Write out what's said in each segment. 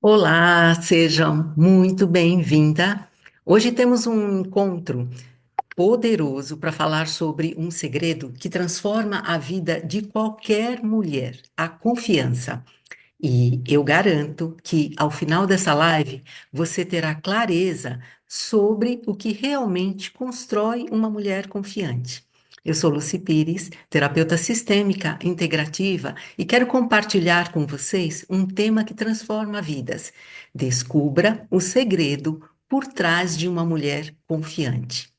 Olá, seja muito bem-vinda. Hoje temos um encontro poderoso para falar sobre um segredo que transforma a vida de qualquer mulher, a confiança. E eu garanto que ao final dessa live você terá clareza sobre o que realmente constrói uma mulher confiante. Eu sou Lucy Pires, terapeuta sistêmica integrativa, e quero compartilhar com vocês um tema que transforma vidas. Descubra o segredo por trás de uma mulher confiante.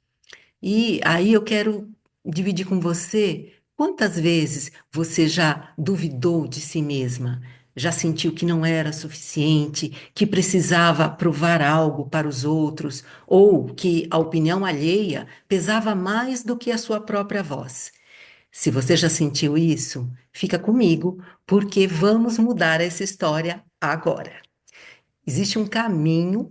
E aí eu quero dividir com você quantas vezes você já duvidou de si mesma, já sentiu que não era suficiente, que precisava provar algo para os outros, ou que a opinião alheia pesava mais do que a sua própria voz. Se você já sentiu isso, fica comigo, porque vamos mudar essa história agora. Existe um caminho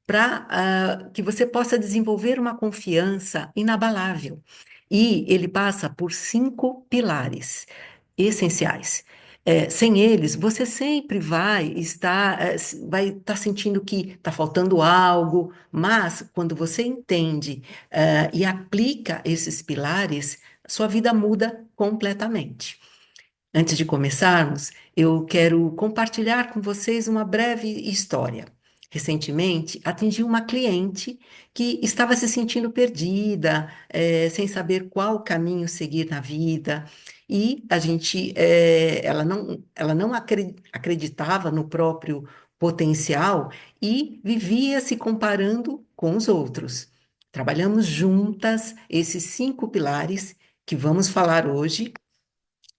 para que você possa desenvolver uma confiança inabalável. E ele passa por 5 pilares essenciais. Sem eles, você sempre vai estar sentindo que está faltando algo, mas quando você entende, e aplica esses pilares, sua vida muda completamente. Antes de começarmos, eu quero compartilhar com vocês uma breve história. Recentemente, atendi uma cliente que estava se sentindo perdida, sem saber qual caminho seguir na vida, e ela não acreditava no próprio potencial e vivia se comparando com os outros. Trabalhamos juntas esses 5 pilares que vamos falar hoje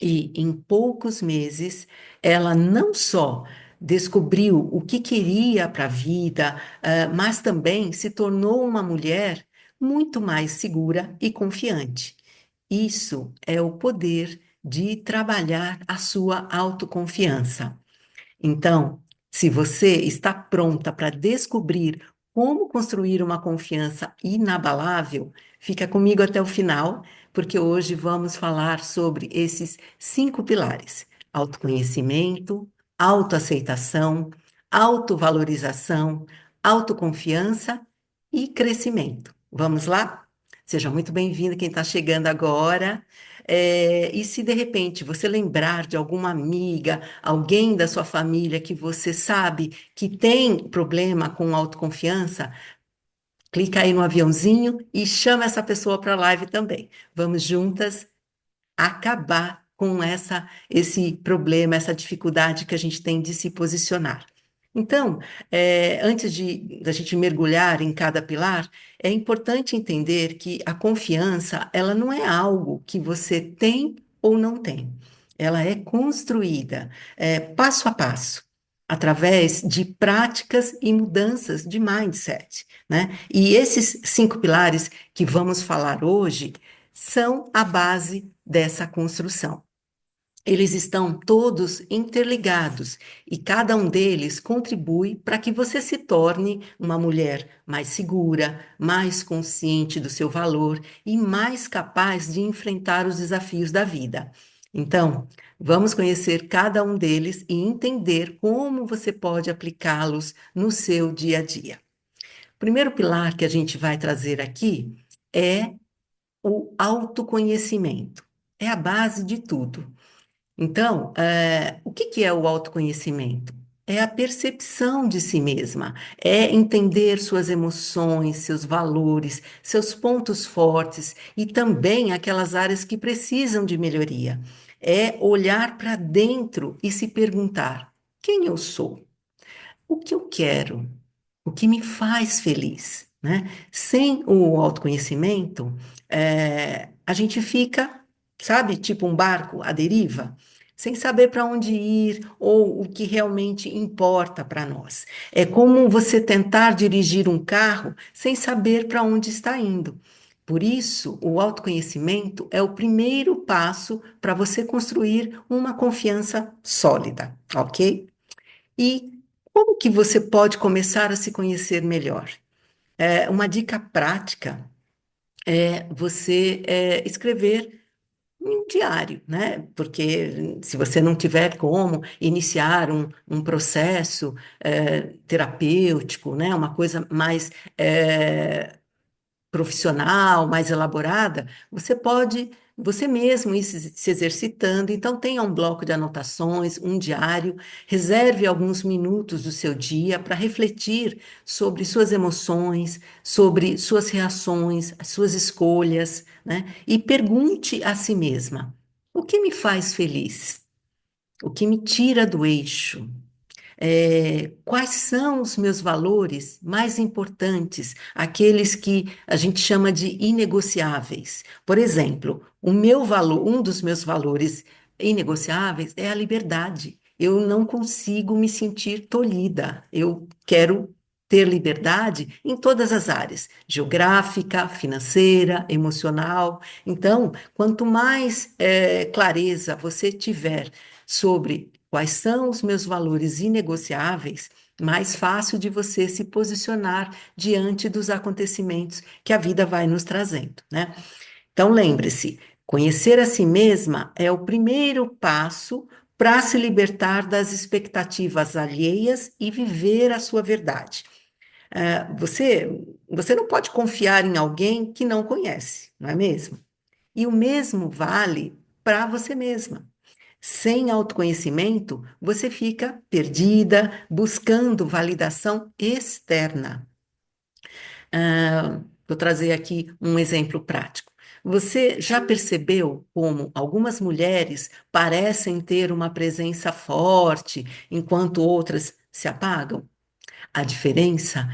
e em poucos meses, ela não só descobriu o que queria para a vida, mas também se tornou uma mulher muito mais segura e confiante. Isso é o poder de trabalhar a sua autoconfiança. Então, se você está pronta para descobrir como construir uma confiança inabalável, fica comigo até o final, porque hoje vamos falar sobre esses 5 pilares: autoconhecimento, autoaceitação, autovalorização, autoconfiança e crescimento. Vamos lá? Seja muito bem-vindo quem está chegando agora. E se de repente você lembrar de alguma amiga, alguém da sua família que você sabe que tem problema com autoconfiança, clica aí no aviãozinho e chama essa pessoa para a live também. Vamos juntas acabar com esse problema, essa dificuldade que a gente tem de se posicionar. Então, antes da gente mergulhar em cada pilar, é importante entender que a confiança, ela não é algo que você tem ou não tem. Ela é construída, passo a passo, através de práticas e mudanças de mindset, né? E esses 5 pilares que vamos falar hoje são a base dessa construção. Eles estão todos interligados e cada um deles contribui para que você se torne uma mulher mais segura, mais consciente do seu valor e mais capaz de enfrentar os desafios da vida. Então, vamos conhecer cada um deles e entender como você pode aplicá-los no seu dia a dia. O primeiro pilar que a gente vai trazer aqui é o autoconhecimento. É a base de tudo. Então, o que que é o autoconhecimento? É a percepção de si mesma, é entender suas emoções, seus valores, seus pontos fortes e também aquelas áreas que precisam de melhoria. É olhar para dentro e se perguntar: quem eu sou? O que eu quero? O que me faz feliz, né? Sem o autoconhecimento, a gente fica, sabe, tipo um barco à deriva, sem saber para onde ir ou o que realmente importa para nós. É como você tentar dirigir um carro sem saber para onde está indo. Por isso, o autoconhecimento é o primeiro passo para você construir uma confiança sólida, ok? E como que você pode começar a se conhecer melhor? Uma dica prática é você escrever. um diário, né? Porque se você não tiver como iniciar um processo terapêutico, né? Uma coisa mais profissional, mais elaborada, você pode você mesmo ir se exercitando. Então, tenha um bloco de anotações, um diário, reserve alguns minutos do seu dia para refletir sobre suas emoções, sobre suas reações, as suas escolhas, né? E pergunte a si mesma: o que me faz feliz? O que me tira do eixo? Quais são os meus valores mais importantes, aqueles que a gente chama de inegociáveis. Por exemplo, o meu valor, um dos meus valores inegociáveis é a liberdade. Eu não consigo me sentir tolhida. Eu quero ter liberdade em todas as áreas, geográfica, financeira, emocional. Então, quanto mais clareza você tiver sobre quais são os meus valores inegociáveis, mais fácil de você se posicionar diante dos acontecimentos que a vida vai nos trazendo, né? Então, lembre-se, conhecer a si mesma é o primeiro passo para se libertar das expectativas alheias e viver a sua verdade. Você não pode confiar em alguém que não conhece, não é mesmo? E o mesmo vale para você mesma. Sem autoconhecimento, você fica perdida, buscando validação externa. Vou trazer aqui um exemplo prático. Você já percebeu como algumas mulheres parecem ter uma presença forte, enquanto outras se apagam? A diferença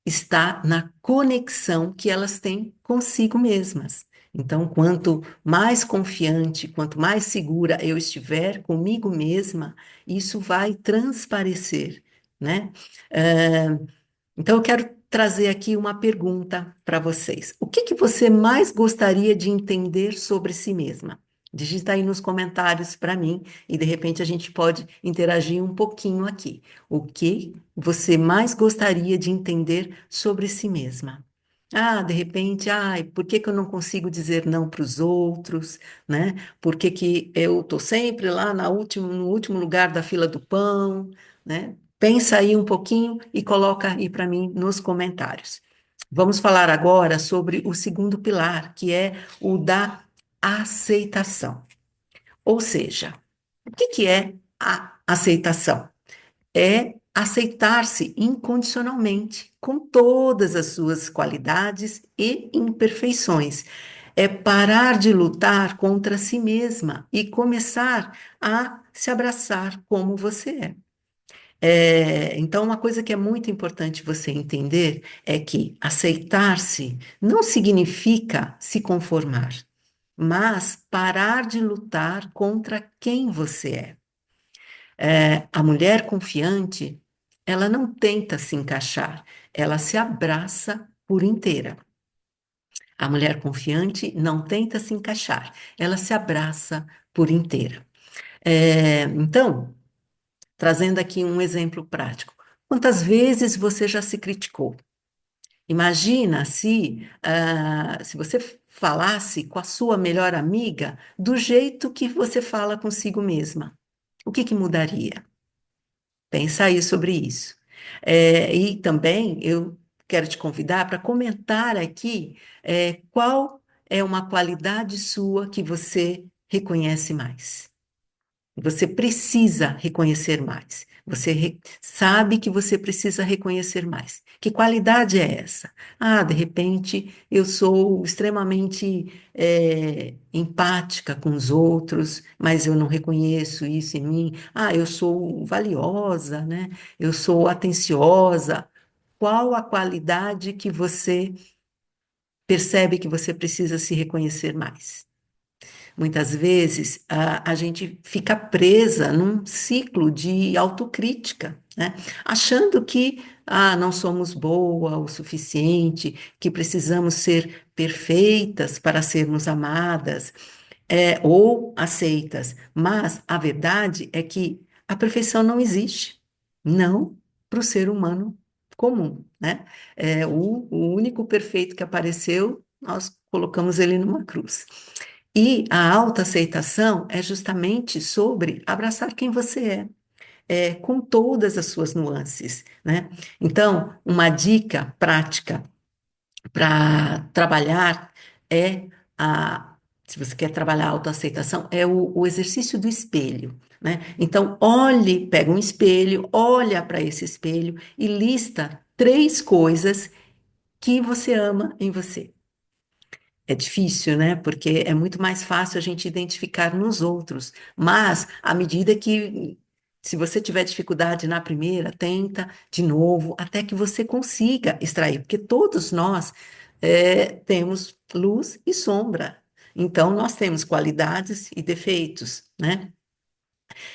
está na conexão que elas têm consigo mesmas. Então, quanto mais confiante, quanto mais segura eu estiver comigo mesma, isso vai transparecer, né? Ah, então, eu quero trazer aqui uma pergunta para vocês. O que que você mais gostaria de entender sobre si mesma? Digita aí nos comentários para mim e de repente a gente pode interagir um pouquinho aqui. O que você mais gostaria de entender sobre si mesma? Ah, de repente, ai, por que que eu não consigo dizer não para os outros, né? Por que que eu estou sempre lá no último lugar da fila do pão, né? Pensa aí um pouquinho e coloca aí para mim nos comentários. Vamos falar agora sobre o segundo pilar, que é o da aceitação. Ou seja, o que que é a aceitação? É aceitar-se incondicionalmente, com todas as suas qualidades e imperfeições. É parar de lutar contra si mesma e começar a se abraçar como você é. Então, uma coisa que é muito importante você entender é que aceitar-se não significa se conformar, mas parar de lutar contra quem você é. A mulher confiante, ela não tenta se encaixar, ela se abraça por inteira. A mulher confiante não tenta se encaixar, ela se abraça por inteira. Então, trazendo aqui um exemplo prático. Quantas vezes você já se criticou? Imagina se você falasse com a sua melhor amiga do jeito que você fala consigo mesma. O que que mudaria? Pensa aí sobre isso. E também eu quero te convidar para comentar aqui qual é uma qualidade sua que você reconhece mais. Você precisa reconhecer mais. Sabe que você precisa reconhecer mais. Que qualidade é essa? Ah, de repente eu sou extremamente empática com os outros, mas eu não reconheço isso em mim. Ah, eu sou valiosa, né? Eu sou atenciosa. Qual a qualidade que você percebe que você precisa se reconhecer mais? Muitas vezes a gente fica presa num ciclo de autocrítica, né? Achando que não somos boa o suficiente, que precisamos ser perfeitas para sermos amadas, ou aceitas. Mas a verdade é que a perfeição não existe, não para o ser humano comum, né? O único perfeito que apareceu, nós colocamos ele numa cruz. E a autoaceitação é justamente sobre abraçar quem você com todas as suas nuances, né? Então, uma dica prática para trabalhar é se você quer trabalhar a autoaceitação, é o exercício do espelho, né? Então, pega um espelho, olha para esse espelho e lista três coisas que você ama em você. É difícil, né? Porque é muito mais fácil a gente identificar nos outros. Mas, à medida que, se você tiver dificuldade na primeira, tenta de novo, até que você consiga extrair, porque todos nós temos luz e sombra. Então, nós temos qualidades e defeitos, né?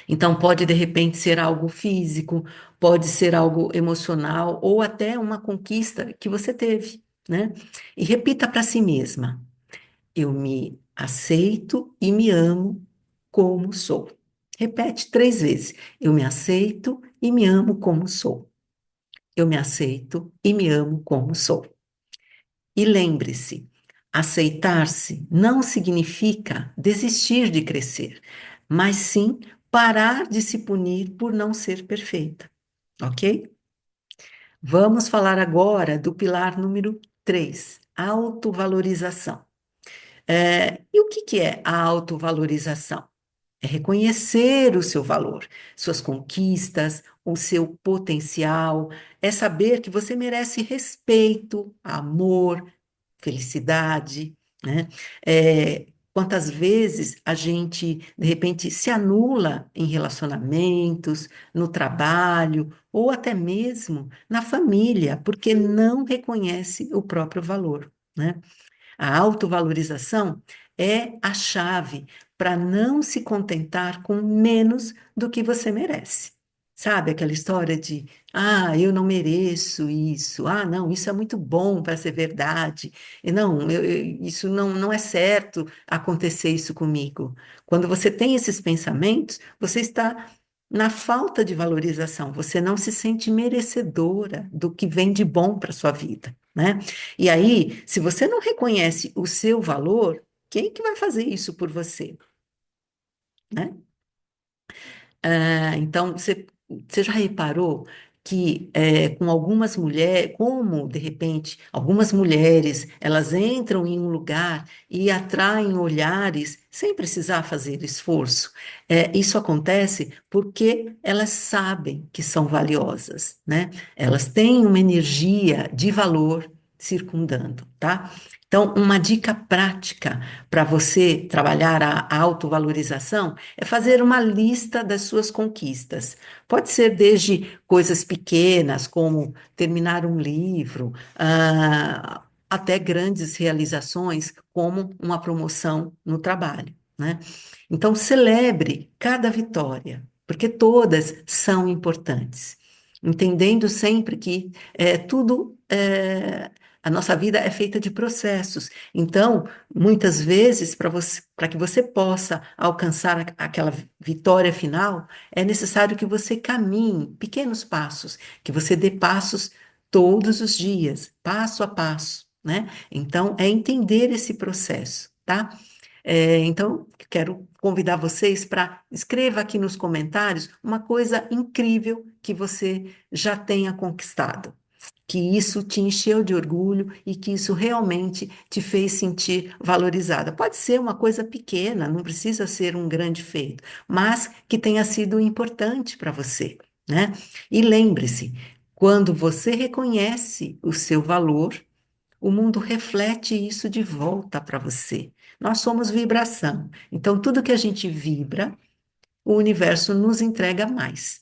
Então, pode de repente ser algo físico, pode ser algo emocional, ou até uma conquista que você teve, né? E repita para si mesma. Eu me aceito e me amo como sou. Repete três vezes. Eu me aceito e me amo como sou. Eu me aceito e me amo como sou. E lembre-se, aceitar-se não significa desistir de crescer, mas sim parar de se punir por não ser perfeita, ok? Vamos falar agora do pilar número 3, autovalorização. E o que é a autovalorização? É reconhecer o seu valor, suas conquistas, o seu potencial, é saber que você merece respeito, amor, felicidade, né? Quantas vezes a gente, de repente, se anula em relacionamentos, no trabalho, ou até mesmo na família, porque não reconhece o próprio valor, né? A autovalorização é a chave para não se contentar com menos do que você merece. Sabe aquela história de, eu não mereço isso, não, isso é muito bom para ser verdade, e não, isso não é certo acontecer isso comigo. Quando você tem esses pensamentos, você está na falta de valorização, você não se sente merecedora do que vem de bom para sua vida, né? E aí, se você não reconhece o seu valor, quem que vai fazer isso por você, né? Então, você já reparou que com algumas mulheres, como de repente algumas mulheres, elas entram em um lugar e atraem olhares sem precisar fazer esforço? Isso acontece porque elas sabem que são valiosas, né? Elas têm uma energia de valor circundando, tá? Então, uma dica prática para você trabalhar a autovalorização é fazer uma lista das suas conquistas. Pode ser desde coisas pequenas, como terminar um livro, até grandes realizações, como uma promoção no trabalho, né? Então, celebre cada vitória, porque todas são importantes. Entendendo sempre que a nossa vida é feita de processos. Então, muitas vezes, para que você possa alcançar aquela vitória final, é necessário que você caminhe pequenos passos, que você dê passos todos os dias, passo a passo, né? Então, é entender esse processo, tá? Então, quero convidar vocês para escreva aqui nos comentários uma coisa incrível que você já tenha conquistado, que isso te encheu de orgulho e que isso realmente te fez sentir valorizada. Pode ser uma coisa pequena, não precisa ser um grande feito, mas que tenha sido importante para você, né? E lembre-se, quando você reconhece o seu valor, o mundo reflete isso de volta para você. Nós somos vibração. Então, tudo que a gente vibra, o universo nos entrega mais.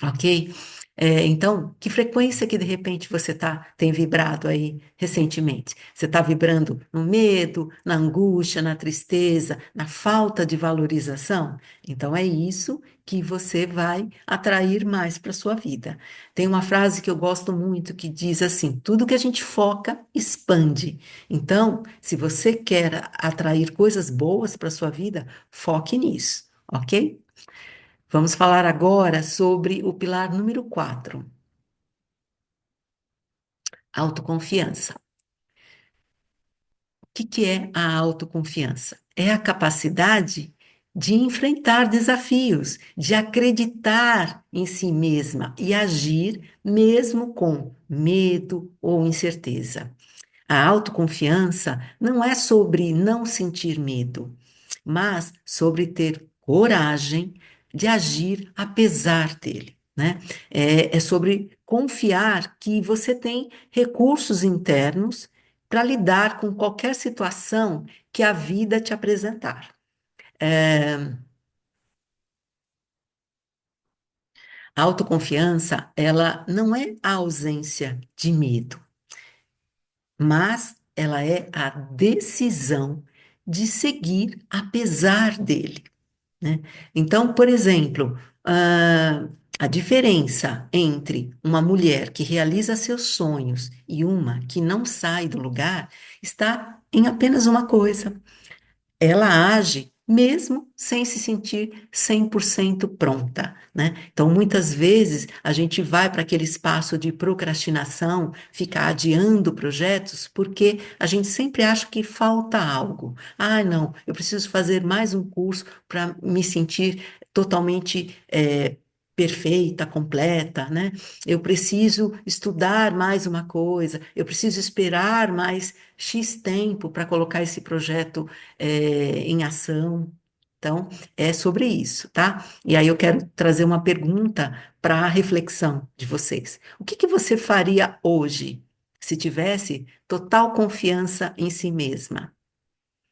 Ok? Então, que frequência que de repente você tem vibrado aí recentemente? Você está vibrando no medo, na angústia, na tristeza, na falta de valorização? Então, é isso que você vai atrair mais para a sua vida. Tem uma frase que eu gosto muito que diz assim: tudo que a gente foca, expande. Então, se você quer atrair coisas boas para a sua vida, foque nisso, ok? Vamos falar agora sobre o pilar número 4, autoconfiança. O que é a autoconfiança? é a capacidade de enfrentar desafios, de acreditar em si mesma e agir mesmo com medo ou incerteza. A autoconfiança não é sobre não sentir medo, mas sobre ter coragem de agir apesar dele, né? É sobre confiar que você tem recursos internos para lidar com qualquer situação que a vida te apresentar. É, a autoconfiança, ela não é a ausência de medo, mas ela é a decisão de seguir apesar dele, né? Então, por exemplo, a diferença entre uma mulher que realiza seus sonhos e uma que não sai do lugar está em apenas uma coisa: ela age mesmo sem se sentir 100% pronta, né? Então, muitas vezes, a gente vai para aquele espaço de procrastinação, ficar adiando projetos, porque a gente sempre acha que falta algo. Ah, não, eu preciso fazer mais um curso para me sentir totalmente, perfeita, completa, né? Eu preciso estudar mais uma coisa, eu preciso esperar mais X tempo para colocar esse projeto em ação. Então, é sobre isso, tá? E aí eu quero trazer uma pergunta para a reflexão de vocês. O que que você faria hoje se tivesse total confiança em si mesma?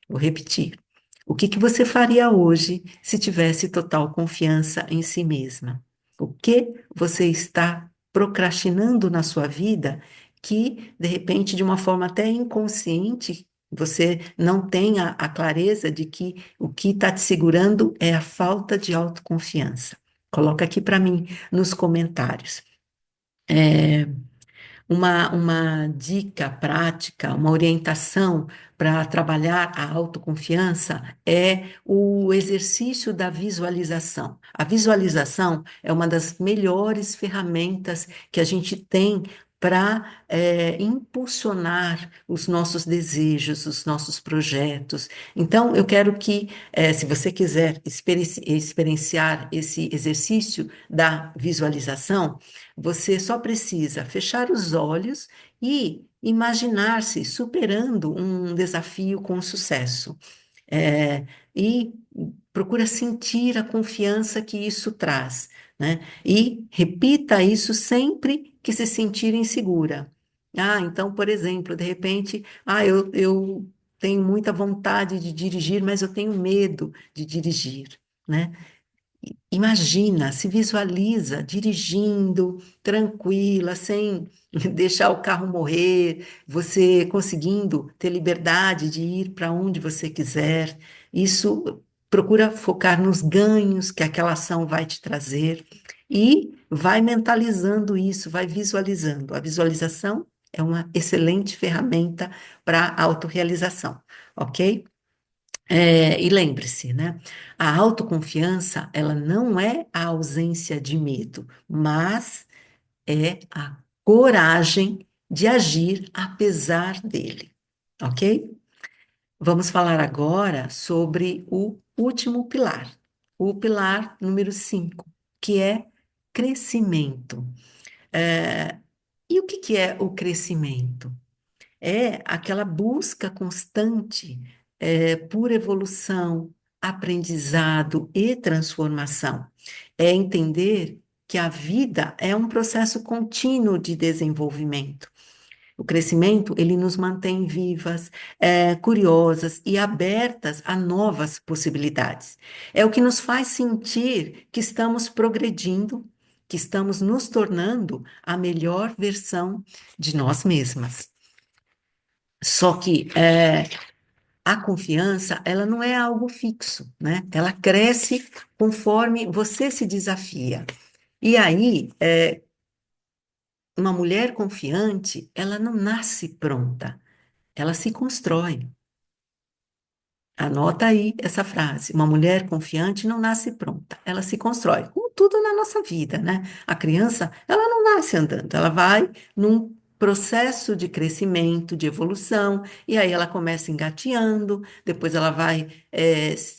Vou repetir. O que que você faria hoje se tivesse total confiança em si mesma? O que você está procrastinando na sua vida que, de repente, de uma forma até inconsciente, você não tem a clareza de que o que está te segurando é a falta de autoconfiança? Coloca aqui para mim nos comentários. Uma dica prática, uma orientação para trabalhar a autoconfiança é o exercício da visualização. A visualização é uma das melhores ferramentas que a gente tem para impulsionar os nossos desejos, os nossos projetos. Então, eu quero que, se você quiser experienciar esse exercício da visualização, você só precisa fechar os olhos e imaginar-se superando um desafio com sucesso. E procura sentir a confiança que isso traz, né? E repita isso sempre que se sentir insegura. Ah, então, por exemplo, de repente, eu tenho muita vontade de dirigir, mas eu tenho medo de dirigir, né? Imagina, se visualiza dirigindo, tranquila, sem deixar o carro morrer, você conseguindo ter liberdade de ir para onde você quiser. Isso procura focar nos ganhos que aquela ação vai te trazer e vai mentalizando isso, vai visualizando. A visualização é uma excelente ferramenta para a autorrealização, ok? E lembre-se, né? A autoconfiança, ela não é a ausência de medo, mas é a coragem de agir apesar dele, ok? Vamos falar agora sobre o último pilar, o pilar número 5, que é crescimento. E o que que é o crescimento? É aquela busca constante por evolução, aprendizado e transformação. É entender que a vida é um processo contínuo de desenvolvimento. O crescimento, ele nos mantém vivas, curiosas e abertas a novas possibilidades. É o que nos faz sentir que estamos progredindo, que estamos nos tornando a melhor versão de nós mesmas. Só que a confiança, ela não é algo fixo, né? Ela cresce conforme você se desafia. E aí, uma mulher confiante, ela não nasce pronta, ela se constrói. Anota aí essa frase. Uma mulher confiante não nasce pronta, ela se constrói. Como tudo na nossa vida, né? A criança, ela não nasce andando, ela vai num processo de crescimento, de evolução, e aí ela começa engateando, depois ela vai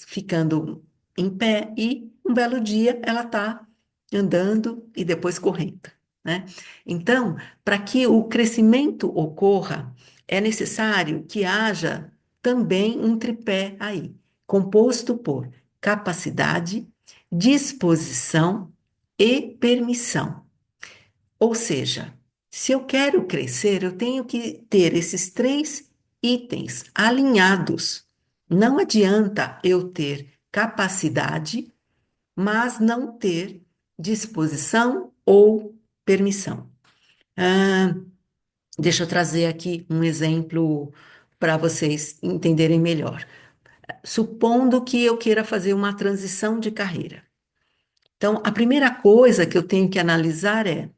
ficando em pé, e um belo dia ela está andando e depois correndo, né? Então, para que o crescimento ocorra, é necessário que haja também um tripé aí, composto por capacidade, disposição e permissão. Ou seja, se eu quero crescer, eu tenho que ter esses três itens alinhados. Não adianta eu ter capacidade, mas não ter disposição ou permissão. Ah, deixa eu trazer aqui um exemplo para vocês entenderem melhor. Supondo que eu queira fazer uma transição de carreira. Então, a primeira coisa que eu tenho que analisar é: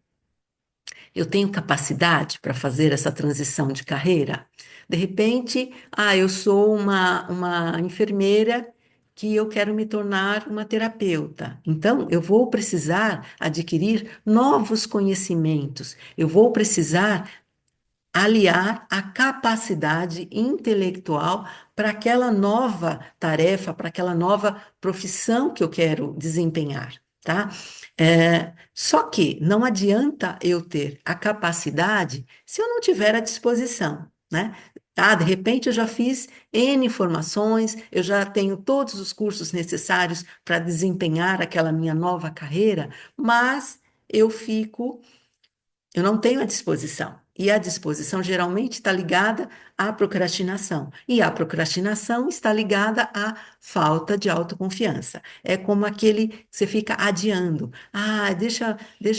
eu tenho capacidade para fazer essa transição de carreira? De repente, eu sou uma enfermeira que eu quero me tornar uma terapeuta. Então, eu vou precisar adquirir novos conhecimentos, eu vou precisar aliar a capacidade intelectual para aquela nova tarefa, para aquela nova profissão que eu quero desempenhar, tá? Só que não adianta eu ter a capacidade se eu não tiver a disposição, né? De repente eu já fiz N formações, eu já tenho todos os cursos necessários para desempenhar aquela minha nova carreira, mas eu fico eu não tenho a disposição. E a disposição geralmente está ligada à procrastinação. E a procrastinação está ligada à falta de autoconfiança. É como aquele que você fica adiando. Deixa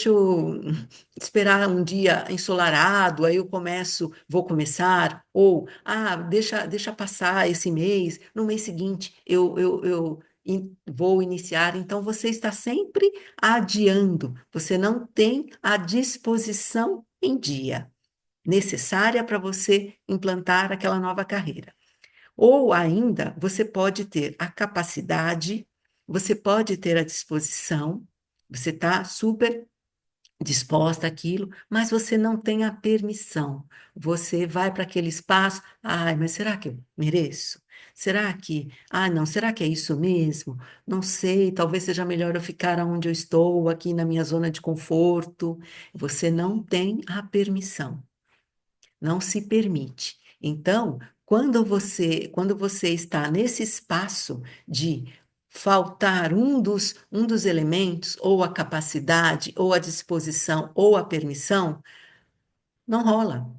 eu esperar um dia ensolarado, aí eu vou começar. Ou, deixa passar esse mês, no mês seguinte eu vou iniciar. Então, você está sempre adiando, você não tem a disposição em dia necessária para você implantar aquela nova carreira. Ou ainda, você pode ter a capacidade, você pode ter a disposição, você está super disposta àquilo, mas você não tem a permissão. Você vai para aquele espaço, mas será que eu mereço? Não, será que é isso mesmo? Não sei, talvez seja melhor eu ficar onde eu estou, aqui na minha zona de conforto. Você não tem a permissão, não se permite. Então, quando você está nesse espaço de faltar um dos elementos, ou a capacidade, ou a disposição, ou a permissão, não rola.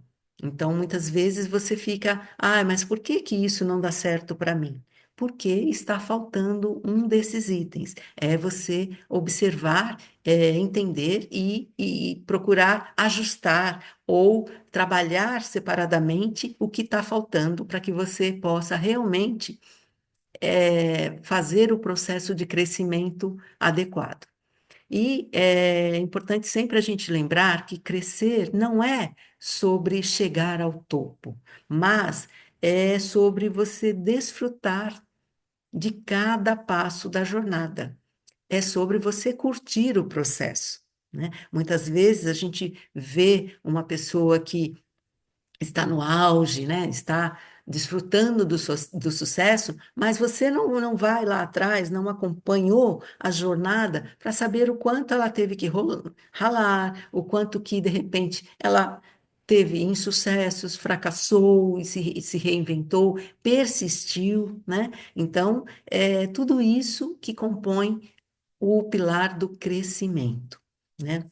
Então, muitas vezes você fica, mas por que que isso não dá certo para mim? Porque está faltando um desses itens. É você observar, entender e procurar ajustar ou trabalhar separadamente o que está faltando para que você possa realmente fazer o processo de crescimento adequado. E é importante sempre a gente lembrar que crescer não é sobre chegar ao topo, mas é sobre você desfrutar de cada passo da jornada. É sobre você curtir o processo, né? Muitas vezes a gente vê uma pessoa que está no auge, né? Está desfrutando do sucesso, mas você não vai lá atrás, não acompanhou a jornada para saber o quanto ela teve que ralar, o quanto que, de repente, ela teve insucessos, fracassou e se reinventou, persistiu, né? Então, é tudo isso que compõe o pilar do crescimento, né?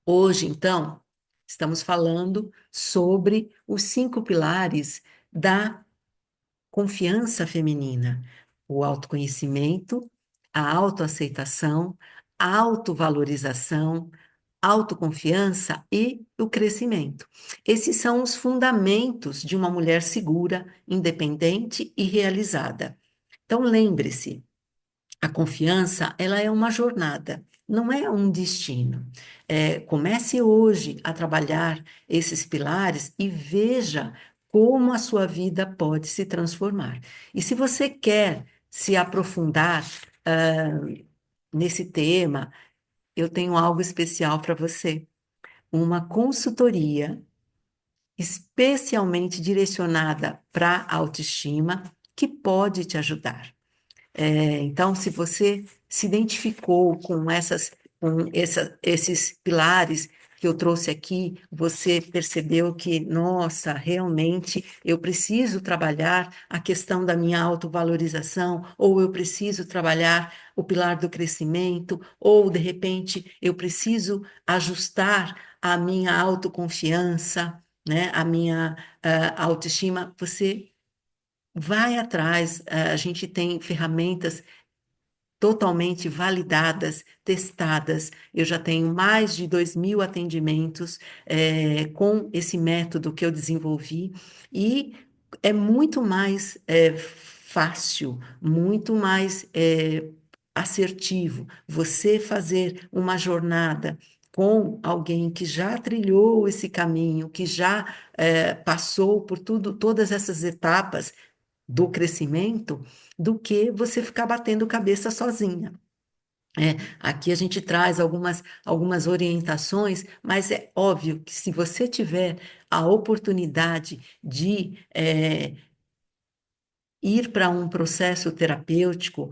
Hoje, então, estamos falando sobre os 5 pilares da confiança feminina: o autoconhecimento, a autoaceitação, a autovalorização, autoconfiança e o crescimento. Esses são os fundamentos de uma mulher segura, independente e realizada. Então, lembre-se, a confiança, ela é uma jornada, não é um destino. Comece hoje a trabalhar esses pilares e veja como a sua vida pode se transformar. E se você quer se aprofundar nesse tema, eu tenho algo especial para você, uma consultoria especialmente direcionada para a autoestima que pode te ajudar. Então, se você se identificou esses pilares que eu trouxe aqui, você percebeu que, nossa, realmente eu preciso trabalhar a questão da minha autovalorização, ou eu preciso trabalhar o pilar do crescimento, ou de repente eu preciso ajustar a minha autoconfiança, né, a minha autoestima, você vai atrás, a gente tem ferramentas totalmente validadas, testadas. Eu já tenho mais de 2.000 atendimentos com esse método que eu desenvolvi e é muito mais fácil, muito mais assertivo você fazer uma jornada com alguém que já trilhou esse caminho, que já passou por todas essas etapas do crescimento, do que você ficar batendo cabeça sozinha. Aqui a gente traz algumas orientações, mas é óbvio que se você tiver a oportunidade de ir para um processo terapêutico,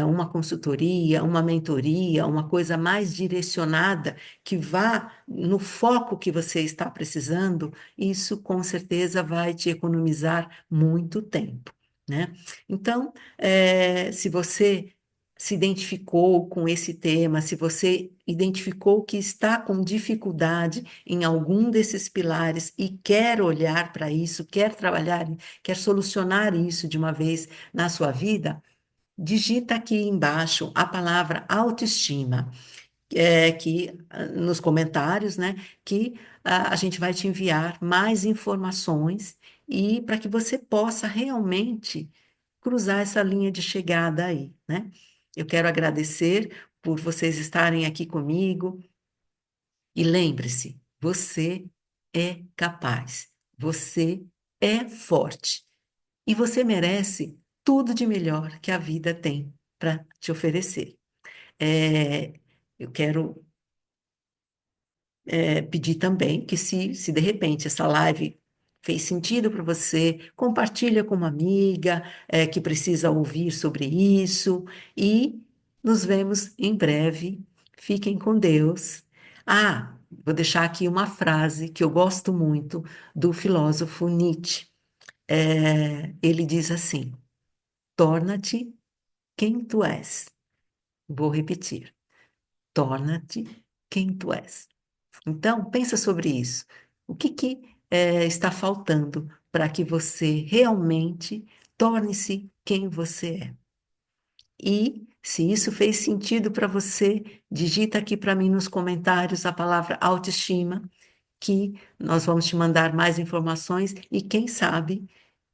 uma consultoria, uma mentoria, uma coisa mais direcionada, que vá no foco que você está precisando, isso com certeza vai te economizar muito tempo, né? Então, se você se identificou com esse tema, se você identificou que está com dificuldade em algum desses pilares e quer olhar para isso, quer trabalhar, quer solucionar isso de uma vez na sua vida, digita aqui embaixo a palavra autoestima, nos comentários, né, que a gente vai te enviar mais informações e para que você possa realmente cruzar essa linha de chegada aí, né? Eu quero agradecer por vocês estarem aqui comigo e lembre-se, você é capaz, você é forte. E você merece tudo de melhor que a vida tem para te oferecer. Eu quero pedir também que se de repente essa live fez sentido para você, compartilha com uma amiga que precisa ouvir sobre isso e nos vemos em breve. Fiquem com Deus. Vou deixar aqui uma frase que eu gosto muito do filósofo Nietzsche. Ele diz assim: torna-te quem tu és. Vou repetir: torna-te quem tu és. Então, pensa sobre isso. O que está faltando para que você realmente torne-se quem você é? E, se isso fez sentido para você, digita aqui para mim nos comentários a palavra autoestima, que nós vamos te mandar mais informações e, quem sabe,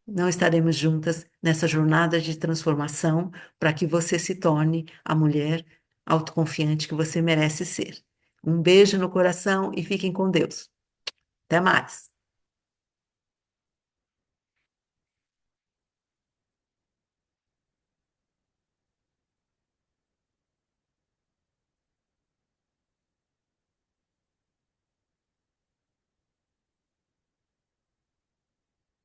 não estaremos juntas nessa jornada de transformação para que você se torne a mulher autoconfiante que você merece ser. Um beijo no coração e fiquem com Deus. Até mais!